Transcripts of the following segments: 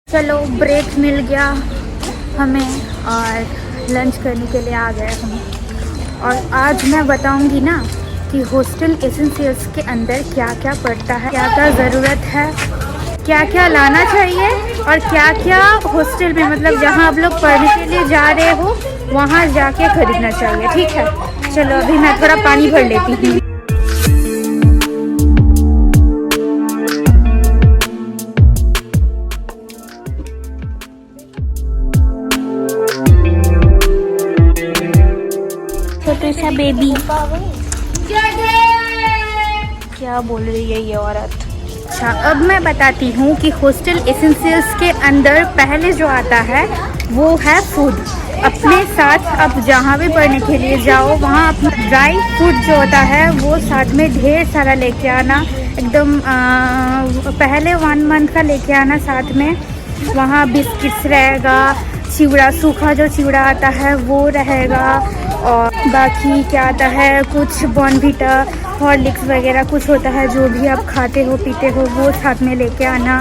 चलो ब्रेक मिल गया हमें और लंच करने के लिए आ गए हम। और आज मैं बताऊंगी ना कि हॉस्टल एसेंशियल्स के अंदर क्या क्या पड़ता है, क्या क्या ज़रूरत है, क्या क्या लाना चाहिए और क्या क्या हॉस्टल में मतलब जहाँ आप लोग पढ़ने के लिए जा रहे हो वहाँ जाके खरीदना चाहिए। ठीक है, चलो अभी मैं थोड़ा पानी भर लेती हूँ। छोटा सा बेबी क्या बोल रही है ये औरत। अच्छा, अब मैं बताती हूँ कि हॉस्टल एसेंशियल्स के अंदर पहले जो आता है वो है फूड। अपने साथ आप जहाँ भी पढ़ने के लिए जाओ वहाँ अपना ड्राई फूड जो होता है वो साथ में ढेर सारा लेके आना। एकदम पहले 1 मंथ का लेके आना साथ में। वहाँ बिस्किट्स रहेगा, चिवड़ा, सूखा जो चिवड़ा आता है वो रहेगा, और बाकी क्या आता है कुछ बॉर्नविटा, हॉर्लिक्स वगैरह कुछ होता है जो भी आप खाते हो पीते हो वो साथ में लेके आना।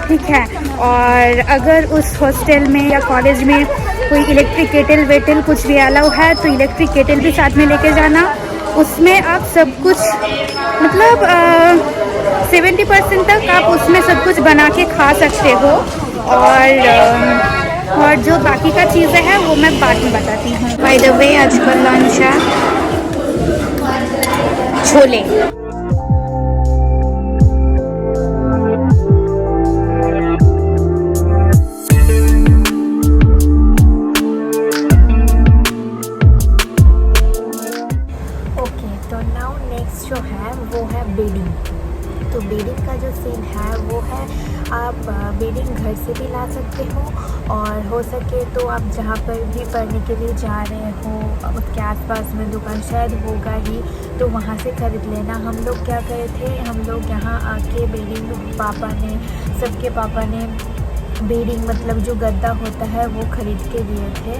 ठीक है, और अगर उस हॉस्टल में या कॉलेज में कोई इलेक्ट्रिक केटल वेटल कुछ भी अलाउ है तो इलेक्ट्रिक केटल भी साथ में लेके जाना। उसमें आप सब कुछ मतलब 70% तक आप उसमें सब कुछ बना के खा सकते हो। और जो बाकी का चीज़ें हैं वो मैं बाद में बताती हूँ। बाय द वे आज का लंच है छोले। ओके, तो नाउ नेक्स्ट जो है वो है बेडिंग। तो बेडिंग का जो सीन है वो है आप बेडिंग घर से भी ला सकते हो, और हो सके तो आप जहाँ पर भी पढ़ने के लिए जा रहे हो उसके आसपास में दुकान शायद होगा ही, तो वहाँ से खरीद लेना। हम लोग क्या करे थे, हम लोग यहाँ आके बेडिंग सबके पापा ने बेडिंग मतलब जो गद्दा होता है वो ख़रीद के दिए थे।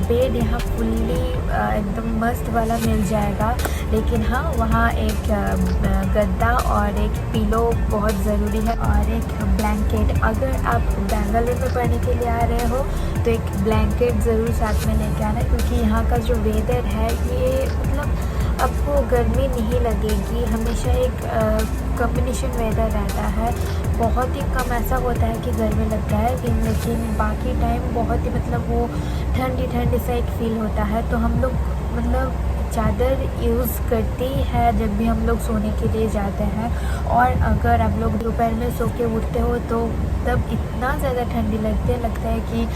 बेड यहाँ फुल्ली एकदम मस्त वाला मिल जाएगा, लेकिन हाँ वहाँ एक गद्दा और एक पिलो बहुत ज़रूरी है और एक ब्लैंकेट। अगर आप बेंगलुरु में पढ़ने के लिए आ रहे हो तो एक ब्लैंकेट ज़रूर साथ में लेके आना, क्योंकि यहाँ का जो वेदर है ये मतलब आपको गर्मी नहीं लगेगी। हमेशा एक कॉम्बिनेशन वेदर रहता है। बहुत ही कम ऐसा होता है कि गर्मी लगता है, लेकिन बाकी टाइम बहुत ही मतलब वो ठंडी ठंडी सा एक फील होता है। तो हम लोग मतलब चादर यूज़ करती है जब भी हम लोग सोने के लिए जाते हैं। और अगर आप लोग दोपहर में सो के उठते हो तो तब इतना ज़्यादा ठंडी लगता है कि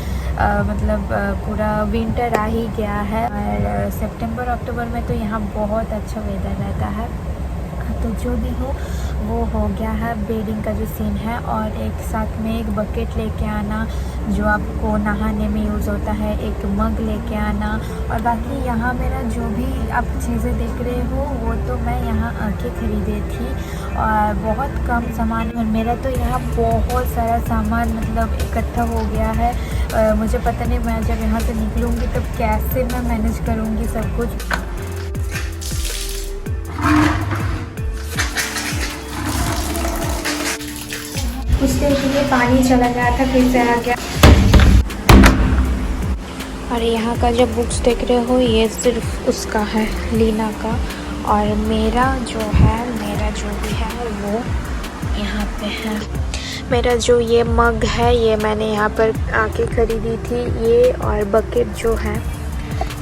पूरा विंटर आ ही गया है। और सितंबर अक्टूबर में तो यहाँ बहुत अच्छा वेदर रहता है। तो जो भी हो वो हो गया है बेडिंग का जो सीन है। और एक साथ में एक बकेट लेके आना जो आपको नहाने में यूज़ होता है, एक मग लेके आना। और बाकी यहाँ मेरा जो भी आप चीज़ें देख रहे हो वो तो मैं यहाँ आके ख़रीदी थी, और बहुत कम सामान। और मेरा तो यहाँ बहुत सारा सामान मतलब इकट्ठा हो गया है। मुझे पता नहीं मैं जब यहाँ से निकलूँगी तब कैसे मैं मैनेज करूँगी सब कुछ। कुछ देर के लिए पानी चला गया था, फिर से आ गया। और यहाँ का जो बुक्स देख रहे हो ये सिर्फ उसका है, लीना का। और मेरा जो भी है वो यहाँ पे है। मेरा जो ये मग है ये मैंने यहाँ पर आके ख़रीदी थी, ये और बकेट जो है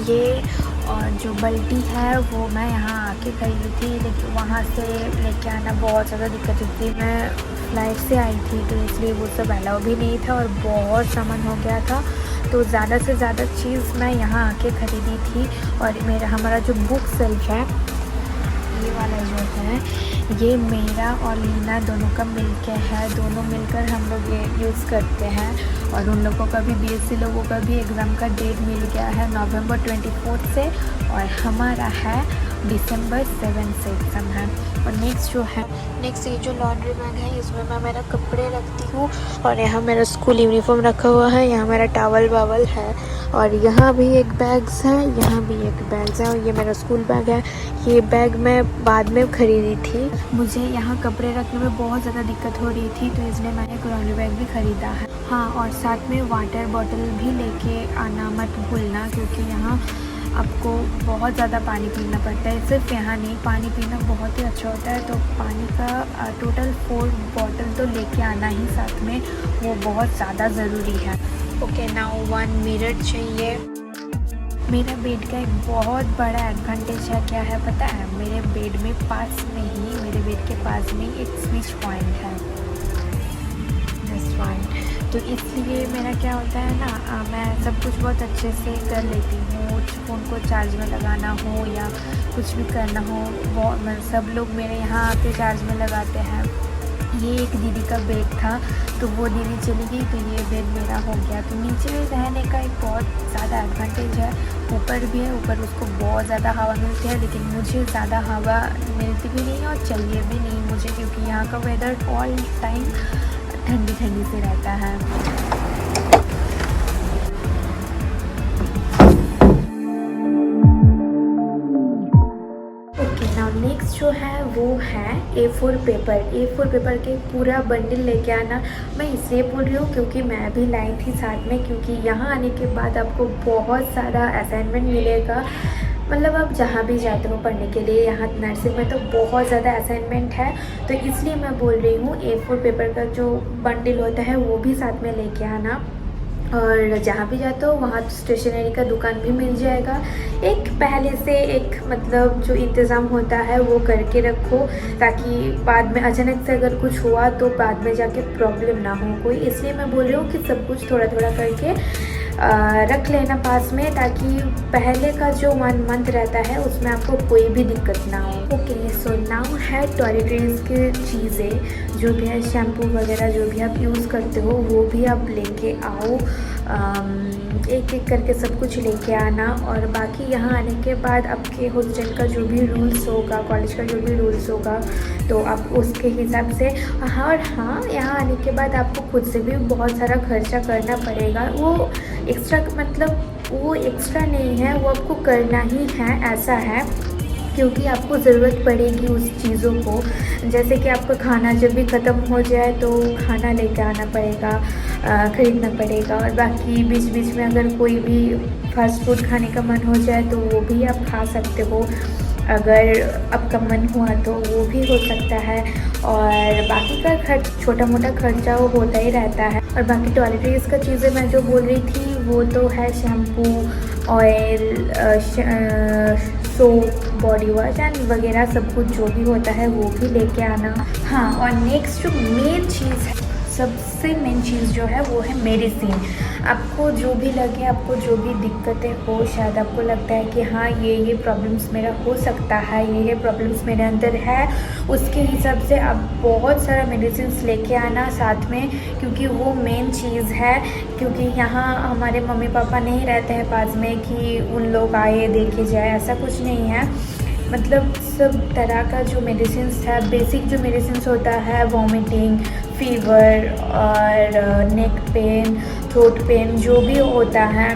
ये, और जो बाल्टी है वो मैं यहाँ आके खरीदी थी। लेकिन वहाँ से लेके आना बहुत ज़्यादा दिक्कत थी। मैं फ्लाइट से आई थी तो इसलिए वो सब अलाउ भी नहीं था और बहुत सामान हो गया था। तो ज़्यादा से ज़्यादा चीज़ मैं यहाँ आके ख़रीदी थी। और हमारा जो बुक सेल्फ है ये वाला जो है ये मेरा और लीना दोनों का मिलके है। दोनों मिलकर हम लोग ये यूज़ करते हैं। और उन लोगों का भी बीएससी लोगों का भी एग्ज़ाम का डेट मिल गया है नवंबर 24 से, और हमारा है दिसंबर 7 से एग्ज़ाम है। और नेक्स्ट ये जो लॉन्ड्री बैग है इसमें मैं मेरा कपड़े रखती हूँ। और यहाँ मेरा स्कूल यूनिफॉर्म रखा हुआ है, यहाँ मेरा टावल वावल है, और यहाँ भी एक बैग्स है, यहाँ भी एक बैग्स है, और ये मेरा स्कूल बैग है। ये बैग मैं बाद में खरीदी थी। मुझे यहाँ कपड़े रखने में बहुत ज़्यादा दिक्कत हो रही थी, तो इसलिए मैंने एक लॉन्ड्री बैग भी ख़रीदा है। हाँ, और साथ में वाटर बॉटल भी लेके आना मत भूलना, क्योंकि यहाँ आपको बहुत ज़्यादा पानी पीना पड़ता है। सिर्फ यहाँ नहीं, पानी पीना बहुत ही अच्छा होता है। तो पानी का टोटल 4 बॉटल तो लेके आना ही साथ में, वो बहुत ज़्यादा ज़रूरी है। ओके, नाउ 1 मिनट चाहिए। मेरा बेड का एक बहुत बड़ा एडवांटेज है, क्या है पता है? मेरे बेड में मेरे बेड के पास में एक स्विच पॉइंट है, जस्ट पॉइंट। तो इसलिए मेरा क्या होता है ना, मैं सब कुछ बहुत अच्छे से कर लेती हूँ। फ़ोन को चार्ज में लगाना हो या कुछ भी करना हो, वो सब लोग मेरे यहाँ आके चार्ज में लगाते हैं। ये एक दीदी का बेड था, तो वो दीदी चली गई, तो ये बेड मेरा हो गया। तो नीचे रहने का एक बहुत ज़्यादा एडवांटेज है। ऊपर भी है, ऊपर उसको बहुत ज़्यादा हवा मिलती है, लेकिन मुझे ज़्यादा हवा मिलती भी नहीं और चाहिए भी नहीं मुझे, क्योंकि यहाँ का वेदर ऑल टाइम ठंडी ठंडी से रहता है। ओके, नाउ नेक्स्ट जो है वो है A4 पेपर के पूरा बंडल लेके आना। मैं इसलिए बोल रही हूँ क्योंकि मैं भी लाई थी साथ में, क्योंकि यहाँ आने के बाद आपको बहुत सारा असाइनमेंट मिलेगा। मतलब आप जहाँ भी जाते हो पढ़ने के लिए, यहाँ नर्सिंग में तो बहुत ज़्यादा असाइनमेंट है, तो इसलिए मैं बोल रही हूँ A4 पेपर का जो बंडल होता है वो भी साथ में लेके आना। और जहाँ भी जाते हो वहाँ स्टेशनरी का दुकान भी मिल जाएगा। एक पहले से एक मतलब जो इंतज़ाम होता है वो करके रखो, ताकि बाद में अचानक से अगर कुछ हुआ तो बाद में जाके प्रॉब्लम ना हो कोई। इसलिए मैं बोल रही हूँ कि सब कुछ थोड़ा थोड़ा करके रख लेना पास में, ताकि पहले का जो 1 मंथ रहता है उसमें आपको कोई भी दिक्कत ना हो। ओके, सो नाउ है टॉयलेटरीज की चीज़ें, जो भी है शैम्पू वगैरह जो भी आप यूज़ करते हो वो भी आप लेके आओ। एक एक करके सब कुछ लेके आना। और बाकी यहाँ आने के बाद आपके हॉस्टल का जो भी रूल्स होगा, कॉलेज का जो भी रूल्स होगा, तो आप उसके हिसाब से। और हाँ, यहाँ आने के बाद आपको खुद से भी बहुत सारा खर्चा करना पड़ेगा। वो एक्स्ट्रा नहीं है, वो आपको करना ही है, ऐसा है, क्योंकि आपको ज़रूरत पड़ेगी उस चीज़ों को। जैसे कि आपका खाना जब भी ख़त्म हो जाए तो खाना लेकर आना पड़ेगा, ख़रीदना पड़ेगा। और बाकी बीच बीच में अगर कोई भी फास्ट फूड खाने का मन हो जाए तो वो भी आप खा सकते हो, अगर आपका मन हुआ तो वो भी हो सकता है। और बाकी का खर्च, छोटा मोटा खर्चा वो होता ही रहता है। और बाकी टॉयलेटरीज का चीज़ें मैं जो बोल रही थी वो तो है shampoo, oil, soap, body wash and वगैरह सब कुछ जो भी होता है वो भी लेके आना। हाँ, और नेक्स्ट जो मेन चीज़ है, सबसे मेन चीज़ जो है वो है मेडिसिन। आपको जो भी लगे, आपको जो भी दिक्कतें हो, शायद आपको लगता है कि हाँ ये प्रॉब्लम्स मेरा हो सकता है, ये प्रॉब्लम्स मेरे अंदर है, उसके हिसाब से आप बहुत सारा मेडिसिन लेके आना साथ में, क्योंकि वो मेन चीज़ है। क्योंकि यहाँ हमारे मम्मी पापा नहीं रहते हैं पास में कि उन लोग आए देखे जाए, ऐसा कुछ नहीं है। मतलब सब तरह का जो मेडिसिन है, बेसिक जो मेडिसिन होता है, वॉमिटिंग, फीवर और नेक पेन, थ्रोट पेन, जो भी होता है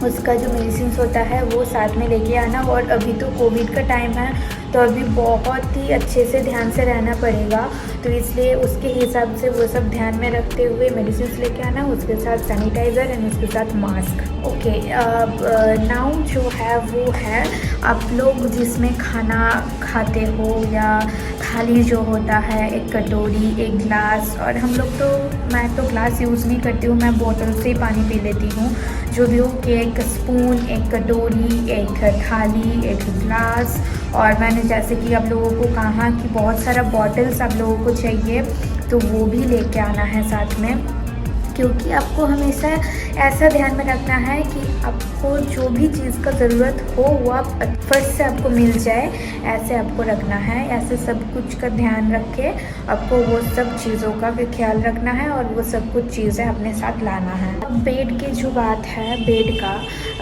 उसका जो मेडिसिन होता है वो साथ में लेके आना। और अभी तो कोविड का टाइम है, तो अभी बहुत ही अच्छे से ध्यान से रहना पड़ेगा, तो इसलिए उसके हिसाब से वो सब ध्यान में रखते हुए मेडिसिन लेके आना, उसके साथ सैनिटाइज़र एंड उसके साथ मास्क। ओके, अब नाउ जो है वो है आप लोग जिसमें खाना खाते हो या थाली जो होता है, एक कटोरी, एक ग्लास। और हम लोग तो, मैं तो ग्लास यूज़ नहीं करती हूँ, मैं बोतल से ही पानी पी लेती हूँ। जो भी हो कि एक स्पून, एक कटोरी, एक थाली, एक ग्लास। और मैंने जैसे कि आप लोगों को कहा कि बहुत सारा बॉटल्स आप लोगों को चाहिए, तो वो भी लेके आना है साथ में। क्योंकि आपको हमेशा ऐसा ध्यान में रखना है कि आपको जो भी चीज़ का ज़रूरत हो वो आप फर्स्ट से आपको मिल जाए, ऐसे आपको रखना है। ऐसे सब कुछ का ध्यान रख के आपको वो सब चीज़ों का भी ख्याल रखना है और वो सब कुछ चीज़ें अपने साथ लाना है। बेड की जो बात है, बेड का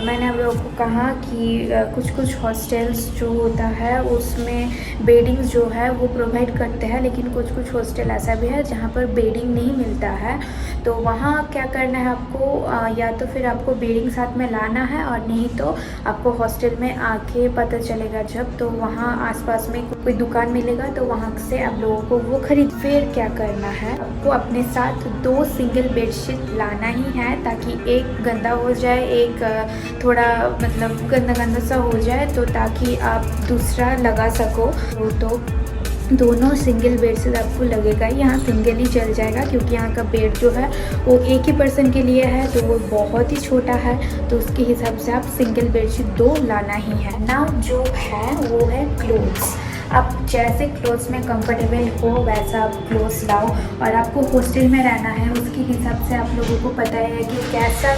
मैंने आप लोगों को कहा कि कुछ कुछ हॉस्टल्स जो होता है उसमें बेडिंग जो है वो प्रोवाइड करते हैं, लेकिन कुछ कुछ हॉस्टल ऐसा भी है जहाँ पर बेडिंग नहीं मिलता है। तो वहाँ क्या करना है आपको, या तो फिर आपको बेडिंग साथ में लाना है और नहीं तो आपको हॉस्टल में आके पता चलेगा जब, तो वहाँ आसपास में कोई दुकान मिलेगा तो वहाँ से आप लोगों को वो खरीद। फिर क्या करना है, आपको अपने साथ 2 सिंगल बेडशीट लाना ही है, ताकि एक गंदा हो जाए, एक थोड़ा मतलब गंदा गंदा सा हो जाए, तो ताकि आप दूसरा लगा सको। तो दोनों सिंगल बेड से आपको लगेगा यहाँ सिंगल ही चल जाएगा, क्योंकि यहाँ का बेड जो है वो एक ही पर्सन के लिए है, तो वो बहुत ही छोटा है, तो उसके हिसाब से आप सिंगल बेडशीट 2 लाना ही है। नाउ जो है वो है क्लोथ्स। आप जैसे क्लोथ्स में कंफर्टेबल हो वैसा आप क्लोथ्स लाओ, और आपको हॉस्टल में रहना है उसके हिसाब से आप लोगों को पता है कि कैसा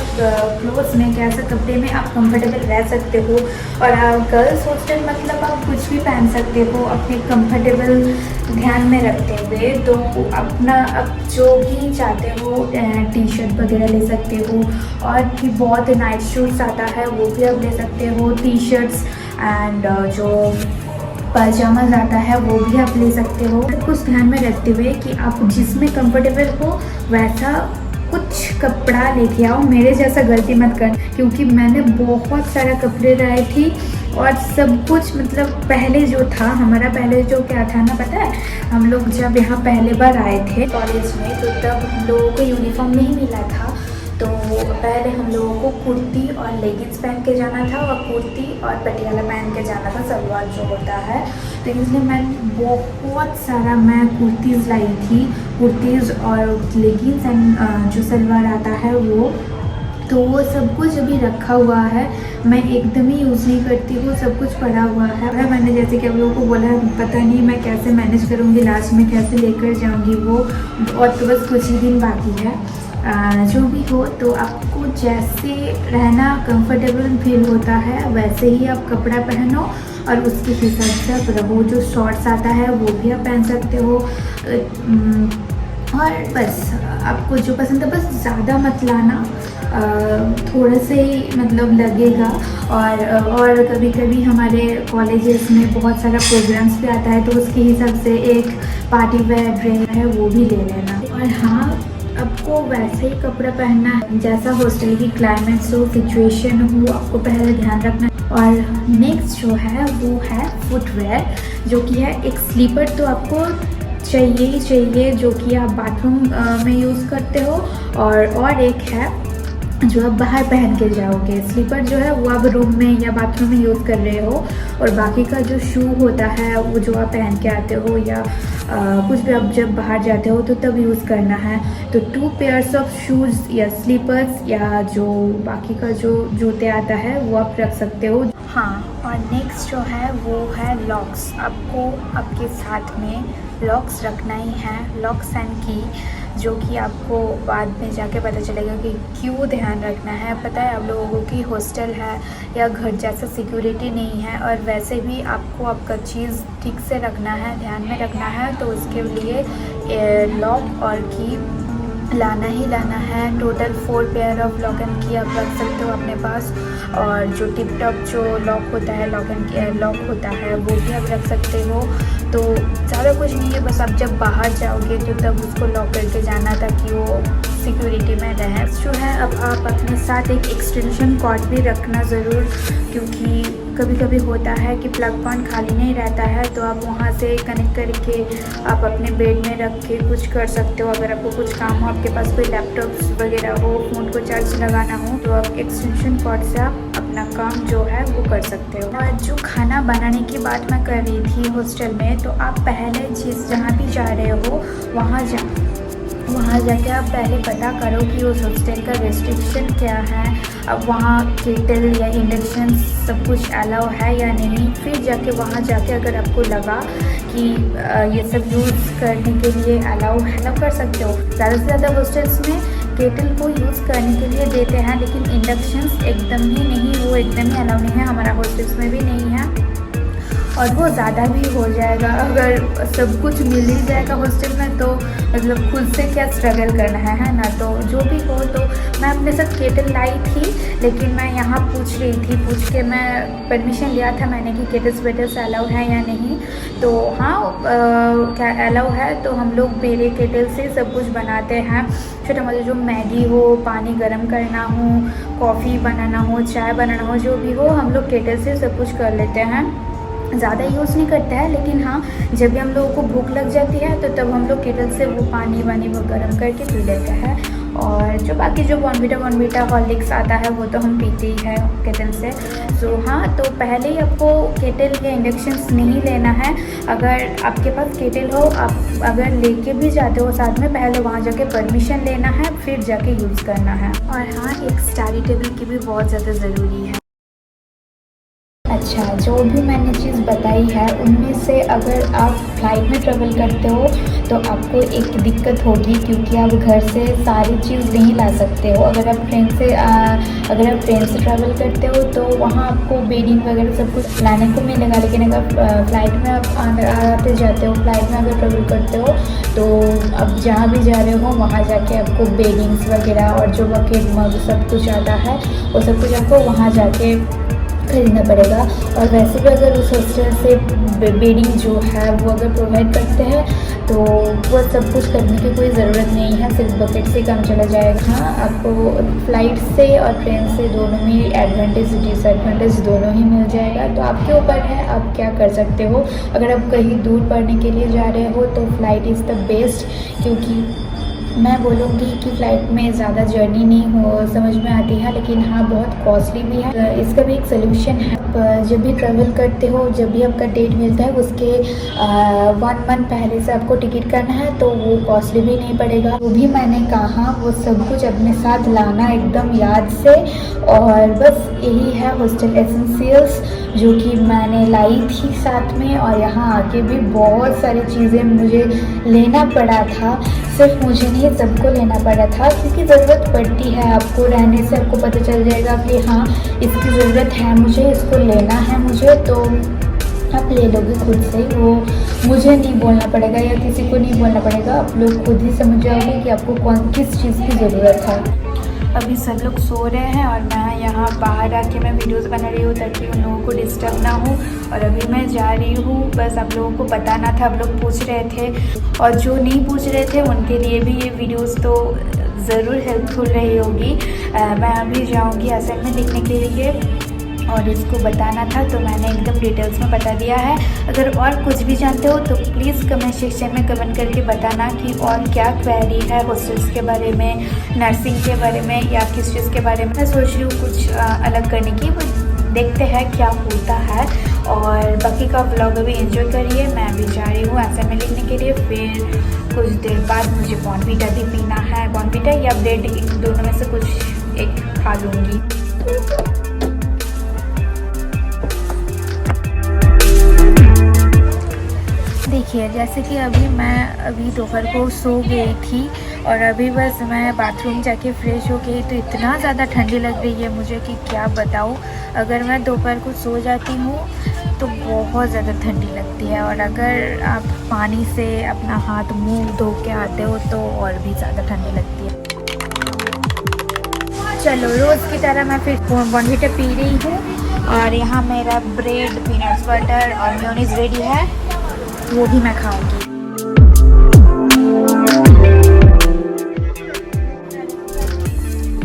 क्लोथ्स में, कैसा कपड़े में आप कंफर्टेबल रह सकते हो। और गर्ल्स हॉस्टल मतलब आप कुछ भी पहन सकते हो अपने कंफर्टेबल ध्यान में रखते हुए। तो अपना आप जो भी चाहते हो टी शर्ट वगैरह ले सकते हो, और भी बहुत नाइट सूट्स आता है वो भी आप ले सकते हो, टी शर्ट्स एंड जो पाजामाज आता है वो भी आप ले सकते हो। कुछ ध्यान में रखते हुए कि आप जिसमें कंफर्टेबल हो वैसा कुछ कपड़ा लेके आओ। मेरे जैसा गलती मत कर, क्योंकि मैंने बहुत सारा कपड़े लाए थी और सब कुछ मतलब पहले जो था हमारा, पहले जो क्या था ना पता है, हम लोग जब यहाँ पहले बार आए थे कॉलेज में तो तब हम लोगों को यूनिफॉर्म नहीं मिला था। तो पहले हम लोगों को कुर्ती और लेगिंग्स पहन के जाना था, और कुर्ती और पटियाला पहन के जाना था, सलवार जो होता है। तो इसलिए मैं बहुत सारा कुर्तीज़ लाई थी, कुर्तीज़ और लेगिंग्स एंड जो सलवार आता है वो। तो वो सब कुछ अभी रखा हुआ है, मैं एकदम ही यूज़ नहीं करती हूँ, सब कुछ पड़ा हुआ है। मैंने जैसे कि आप लोगों को बोला, पता नहीं मैं कैसे मैनेज करूँगी, लास्ट में कैसे लेकर जाऊँगी वो, और तो बस कुछ ही दिन बाकी है। जो भी हो, तो आपको जैसे रहना कंफर्टेबल फील होता है वैसे ही आप कपड़ा पहनो और उसके हिसाब से आप रहो। जो शॉर्ट्स आता है वो भी आप पहन सकते हो, और बस आपको जो पसंद है बस ज़्यादा मत लाना, थोड़ा से ही मतलब लगेगा। और कभी कभी हमारे कॉलेजेस में बहुत सारा प्रोग्राम्स भी आता है, तो उसके हिसाब से एक पार्टी वेयर ड्रेस है वो भी ले लेना। और हाँ, आपको वैसे ही कपड़ा पहनना है जैसा हॉस्टल की क्लाइमेट हो, सिचुएशन हो, आपको पहले ध्यान रखना है। और नेक्स्ट जो है वो है फुटवेयर, जो कि है एक स्लीपर तो आपको चाहिए ही चाहिए, जो कि आप बाथरूम में यूज़ करते हो, और एक है जो आप बाहर पहन के जाओगे। स्लीपर जो है वो आप रूम में या बाथरूम में यूज़ कर रहे हो, और बाकी का जो शू होता है वो जो आप पहन के आते हो, या कुछ भी आप जब बाहर जाते हो तो तब यूज़ करना है। तो 2 पेयर्स ऑफ शूज़ या स्लीपर्स या जो बाकी का जो जूते आता है वो आप रख सकते हो। हाँ, और नेक्स्ट जो है वो है लॉक्स। आपको आपके साथ में लॉक्स रखना ही है, लॉक्स एंड की, जो कि आपको बाद में जाके पता चलेगा कि क्यों ध्यान रखना है। पता है आप लोगों की हॉस्टल है या घर जैसा सिक्योरिटी नहीं है, और वैसे भी आपको आपका चीज़ ठीक से रखना है, ध्यान में रखना है, तो उसके लिए लॉक और की लाना ही लाना है। Total 4 pair of lock and की आप रख सकते हो अपने पास, और जो टिप टॉप जो लॉक होता है, लॉक होता है वो भी आप रख सकते हो। तो ज़्यादा कुछ नहीं है, बस आप जब बाहर जाओगे तो तब उसको लॉक करके जाना ताकि वो सिक्योरिटी में रहे। जो है अब आप अपने साथ एक एक्सटेंशन कॉर्ड भी रखना ज़रूर, क्योंकि कभी कभी होता है कि प्लग पॉइंट खाली नहीं रहता है, तो आप वहाँ से कनेक्ट करके आप अपने बेड में रख के कुछ कर सकते हो। अगर आपको कुछ काम हो, आपके पास कोई लैपटॉप्स वगैरह हो, फ़ोन को चार्ज लगाना हो, तो आप एक्सटेंशन कॉर्ड से आप अपना काम जो है वो कर सकते हो। और जो खाना बनाने की बात मैं कर रही थी हॉस्टल में, तो आप पहले चीज़ जहाँ भी जा रहे हो वहाँ जाके आप पहले पता करो कि उस हॉस्टल का रेस्ट्रिक्शन क्या है। अब वहाँ केटल या इंडक्शन सब कुछ अलाउ है या नहीं। फिर जाके वहाँ जाके अगर आपको लगा कि ये सब यूज़ करने के लिए अलाउ है, तब कर सकते हो। ज़्यादा से ज़्यादा हॉस्टल्स में केटल को यूज़ करने के लिए देते हैं, लेकिन इंडक्शंस एकदम ही नहीं, वो एकदम ही अलाउ नहीं है, हमारा हॉस्टल्स में भी नहीं है और वो ज़्यादा भी हो जाएगा। अगर सब कुछ मिल ही जाएगा हॉस्टल में तो मतलब खुद से क्या स्ट्रगल करना है ना। तो जो भी हो, तो मैं अपने साथ केटल लाई थी, लेकिन मैं यहाँ पूछ रही थी, पूछ के मैं परमिशन लिया था मैंने कि केटल्स वेटल्स अलाउ है या नहीं। तो हाँ क्या अलाउ है, तो हम लोग मेरे केटल से सब कुछ बनाते हैं। छोटा मोटा जो मैगी हो, पानी गर्म करना हो, कॉफ़ी बनाना हो, चाय बनाना हो, जो भी हो हम लोग केटल से सब कुछ कर लेते हैं। ज़्यादा यूज़ नहीं करते हैं, लेकिन हाँ जब भी हम लोगों को भूख लग जाती है तो तब हम लोग केटल से वो पानी वानी वो गर्म करके पी लेते हैं। और जो बाकी जो बॉर्नविटा हॉर्लिक्स आता है वो तो हम पीते ही हैं केटल से। सो हाँ, तो पहले ही आपको केटल या इंडक्शंस नहीं लेना है। अगर आपके पास केटल हो, आप अगर लेके भी जाते हो साथ में, पहले वहाँ जाके परमिशन लेना है, फिर जाके यूज़ करना है। और हाँ, एक स्टडी टेबल की भी बहुत ज़्यादा ज़रूरी है। अच्छा, जो भी मैंने चीज़ बताई है उनमें से अगर आप फ्लाइट में ट्रैवल करते हो तो आपको एक दिक्कत होगी, क्योंकि आप घर से सारी चीज़ नहीं ला सकते हो। अगर आप ट्रेन से ट्रैवल करते हो तो वहाँ आपको बेडिंग वगैरह सब कुछ लाने को मिलेगा, लेकिन अगर फ्लाइट में आप आते जाते हो, फ्लाइट में अगर ट्रैवल करते हो तो अब जहाँ भी जा रहे हो वहाँ जाके आपको बेडिंग्स वगैरह और जो बकेट मग सब कुछ आता है वो सब कुछ आपको वहाँ जाके खरीदना पड़ेगा। और वैसे भी अगर उस हॉस्टल से बेडिंग जो है वो अगर प्रोवाइड करते हैं तो वो सब कुछ करने की कोई ज़रूरत नहीं है, सिर्फ बकेट से काम चला जाएगा। हाँ, आपको फ्लाइट से और ट्रेन से दोनों में एडवांटेज डिसएडवांटेज दोनों ही मिल जाएगा। तो आपके ऊपर है आप क्या कर सकते हो। अगर आप कहीं दूर पढ़ने के लिए जा रहे हो तो फ़्लाइट इज़ द बेस्ट, क्योंकि मैं बोलूँगी कि फ़्लाइट में ज़्यादा जर्नी नहीं हो समझ में आती है, लेकिन हाँ बहुत कॉस्टली भी है। इसका भी एक सलूशन है। जब भी ट्रैवल करते हो, जब भी आपका डेट मिलता है उसके 1 मंथ पहले से आपको टिकट करना है, तो वो कॉस्टली भी नहीं पड़ेगा। वो भी मैंने कहा वो सब कुछ अपने साथ लाना एकदम याद से। और बस यही है हॉस्टल एसेंशियल्स जो कि मैंने लाई थी साथ में। और यहाँ आके भी बहुत सारी चीज़ें मुझे लेना पड़ा था, सिर्फ मुझे नहीं सबको लेना पड़ा था, क्योंकि ज़रूरत पड़ती है आपको। रहने से आपको पता चल जाएगा कि हाँ इसकी ज़रूरत है मुझे, इसको लेना है मुझे, तो आप ले लोगे खुद से। वो मुझे नहीं बोलना पड़ेगा या किसी को नहीं बोलना पड़ेगा, आप लोग खुद ही समझ जाओगे कि आपको किस चीज़ की ज़रूरत है। अभी सब लोग सो रहे हैं और मैं यहाँ बाहर आके मैं वीडियोस बना रही हूँ ताकि उन लोगों को डिस्टर्ब ना हो। और अभी मैं जा रही हूँ, बस आप लोगों को बताना था, आप लोग पूछ रहे थे और जो नहीं पूछ रहे थे उनके लिए भी ये वीडियोस तो ज़रूर हेल्पफुल रही होगी। मैं अभी जाऊँगी असाइनमेंट लिखने के लिए और इसको बताना था, तो मैंने एकदम डिटेल्स में बता दिया है। अगर और कुछ भी जानते हो तो प्लीज़ कमेंट सेक्शन में कमेंट करके बताना कि और क्या क्वेरी है हॉस्टल्स के बारे में, नर्सिंग के बारे में या किस चीज़ के बारे में। मैं सोच रही हूँ कुछ अलग करने की, वो देखते हैं क्या होता है। और बाकी का व्लॉग अभी एंजॉय करिए। मैं अभी जा रही हूँ असाइनमेंट लिखने के लिए, फिर कुछ देर बाद मुझे बॉर्नविटा भी पीना है, बॉर्नविटा या ब्रेड, दोनों में से कुछ एक खा लूँगी। देखिए, जैसे कि अभी दोपहर को सो गई थी और अभी बस मैं बाथरूम जाके फ्रेश हो गई, तो इतना ज़्यादा ठंडी लग रही है मुझे कि क्या बताऊँ। अगर मैं दोपहर को सो जाती हूँ तो बहुत ज़्यादा ठंडी लगती है, और अगर आप पानी से अपना हाथ मुंह धो के आते हो तो और भी ज़्यादा ठंडी लगती है। चलो, रोज़ की तरह मैं फिर बॉर्नविटा पी रही हूँ और यहाँ मेरा ब्रेड, पीनट्स बटर और मेयोनीज रेडी है, वो भी मैं खाऊंगी।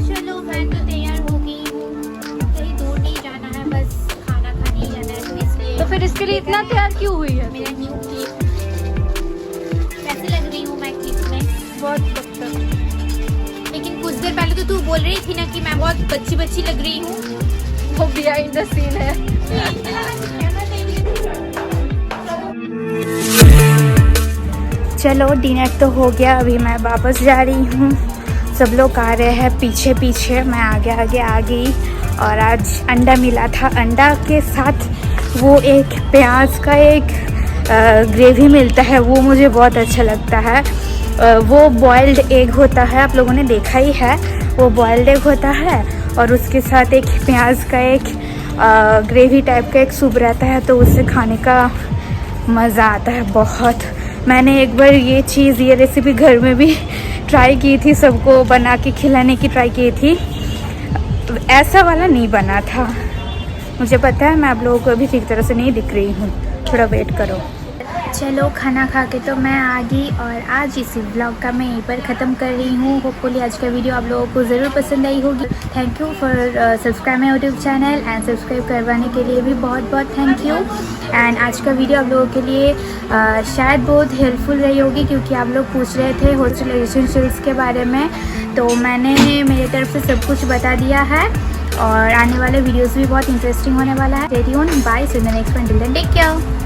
चलो, मैं तो तैयार हो गई हूँ, कहीं दूर नहीं जाना है, बस खाना खाने ही जाना है, तो इसलिए। तो फिर इसके लिए इतना तैयार क्यों हुई है? मेरा न्यू केक। कैसे लग रही हूँ मैं केक में? बहुत पक्का। लेकिन कुछ देर पहले तो तू बोल रही थी ना कि मैं बहुत बच्ची लग रही हूँ। वो बिहाइंड द सीन है। चलो, डिनर तो हो गया, अभी मैं वापस जा रही हूँ। सब लोग आ रहे हैं पीछे पीछे, मैं आगे आ गई। और आज अंडा मिला था, अंडा के साथ वो एक प्याज का एक ग्रेवी मिलता है, वो मुझे बहुत अच्छा लगता है। वो बॉइल्ड एग होता है, आप लोगों ने देखा ही है, वो बॉइल्ड एग होता है और उसके साथ एक प्याज का एक ग्रेवी टाइप का एक सूप रहता है, तो उससे खाने का मज़ा आता है बहुत। मैंने एक बार ये रेसिपी घर में भी ट्राई की थी, सबको बना के खिलाने की ट्राई की थी। ऐसा वाला नहीं बना था, मुझे पता है मैं आप लोगों को अभी ठीक तरह से नहीं दिख रही हूँ, थोड़ा वेट करो। चलो खाना खा के तो मैं आ गई और आज इस व्लॉग का मैं यहीं पर ख़त्म कर रही हूँ। होपफुली आज का वीडियो आप लोगों को ज़रूर पसंद आई होगी। Thank you for subscribe my YouTube channel and subscribe करवाने के लिए भी बहुत बहुत थैंक यू। एंड आज का वीडियो आप लोगों के लिए शायद बहुत हेल्पफुल रही होगी, क्योंकि आप लोग पूछ रहे थे हॉस्टल रिलेशनशिप्स के बारे में, तो मैंने मेरी तरफ से सब कुछ बता दिया है और आने वाले वीडियोज़ भी बहुत इंटरेस्टिंग होने वाला है। Stay tuned, bye, see you in the next one, till then take care.